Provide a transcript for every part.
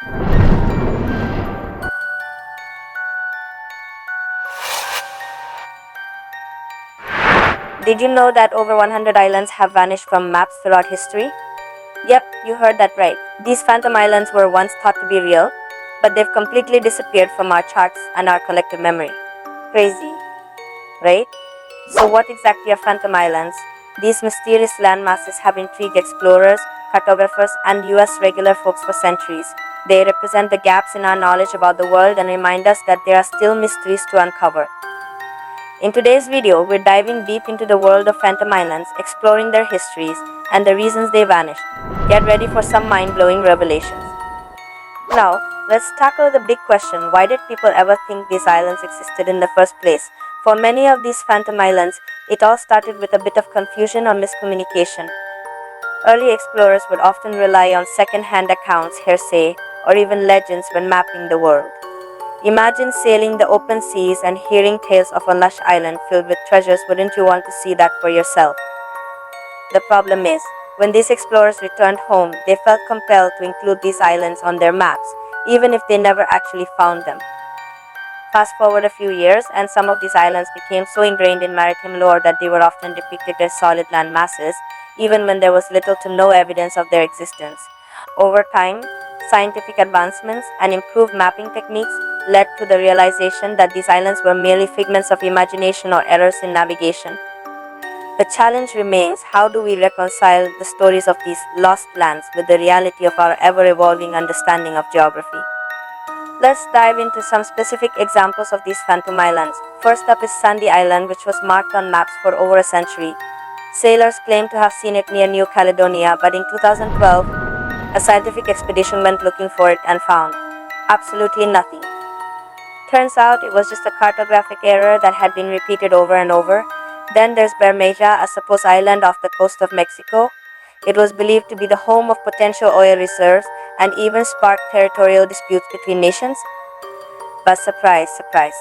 Did you know that over 100 islands have vanished from maps throughout history? Yep, you heard that right. These phantom islands were once thought to be real, but they've completely disappeared from our charts and our collective memory. Crazy, right? So what exactly are phantom islands? These mysterious landmasses have intrigued explorers, cartographers, and US regular folks for centuries. They represent the gaps in our knowledge about the world and remind us that there are still mysteries to uncover. In today's video, we're diving deep into the world of phantom islands, exploring their histories and the reasons they vanished. Get ready for some mind-blowing revelations. Now, let's tackle the big question: why did people ever think these islands existed in the first place? For many of these phantom islands, it all started with a bit of confusion or miscommunication. Early explorers would often rely on second-hand accounts, hearsay, or even legends when mapping the world. Imagine sailing the open seas and hearing tales of a lush island filled with treasures. Wouldn't you want to see that for yourself? The problem is, when these explorers returned home, they felt compelled to include these islands on their maps, even if they never actually found them. Fast forward a few years, and some of these islands became so ingrained in maritime lore that they were often depicted as solid land masses, even when there was little to no evidence of their existence. Over time, scientific advancements and improved mapping techniques led to the realization that these islands were merely figments of imagination or errors in navigation. The challenge remains: how do we reconcile the stories of these lost lands with the reality of our ever-evolving understanding of geography? Let's dive into some specific examples of these phantom islands. First up is Sandy Island, which was marked on maps for over a century. Sailors claim to have seen it near New Caledonia, but in 2012, a scientific expedition went looking for it and found absolutely nothing. Turns out it was just a cartographic error that had been repeated over and over. Then there's Bermeja, a supposed island off the coast of Mexico. It was believed to be the home of potential oil reserves and even sparked territorial disputes between nations. But surprise, surprise.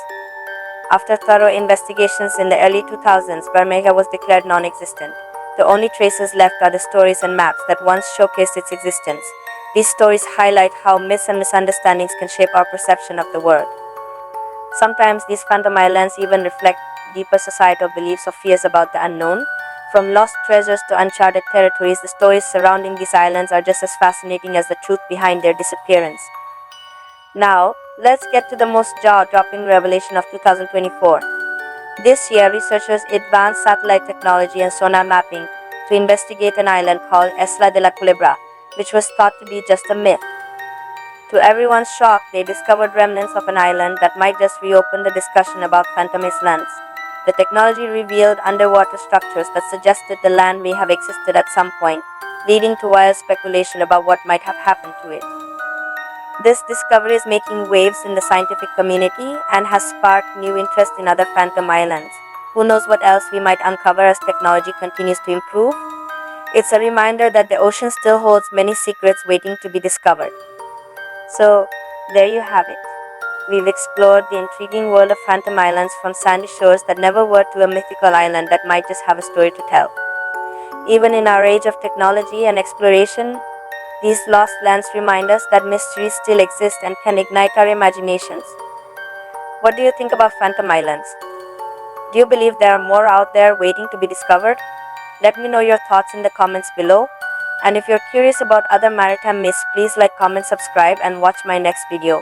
After thorough investigations in the early 2000s, Bermeja was declared non-existent. The only traces left are the stories and maps that once showcased its existence. These stories highlight how myths and misunderstandings can shape our perception of the world. Sometimes these phantom islands even reflect deeper societal beliefs or fears about the unknown. From lost treasures to uncharted territories, the stories surrounding these islands are just as fascinating as the truth behind their disappearance. Now, let's get to the most jaw-dropping revelation of 2024. This year, researchers advanced satellite technology and sonar mapping to investigate an island called Isla de la Culebra, which was thought to be just a myth. To everyone's shock, they discovered remnants of an island that might just reopen the discussion about phantom islands. The technology revealed underwater structures that suggested the land may have existed at some point, leading to wild speculation about what might have happened to it. This discovery is making waves in the scientific community and has sparked new interest in other phantom islands. Who knows what else we might uncover as technology continues to improve? It's a reminder that the ocean still holds many secrets waiting to be discovered. So, there you have it. We've explored the intriguing world of phantom islands, from sandy shores that never were to a mythical island that might just have a story to tell. Even in our age of technology and exploration, these lost lands remind us that mysteries still exist and can ignite our imaginations. What do you think about phantom islands? Do you believe there are more out there waiting to be discovered? Let me know your thoughts in the comments below. And if you're curious about other maritime myths, please like, comment, subscribe, and watch my next video.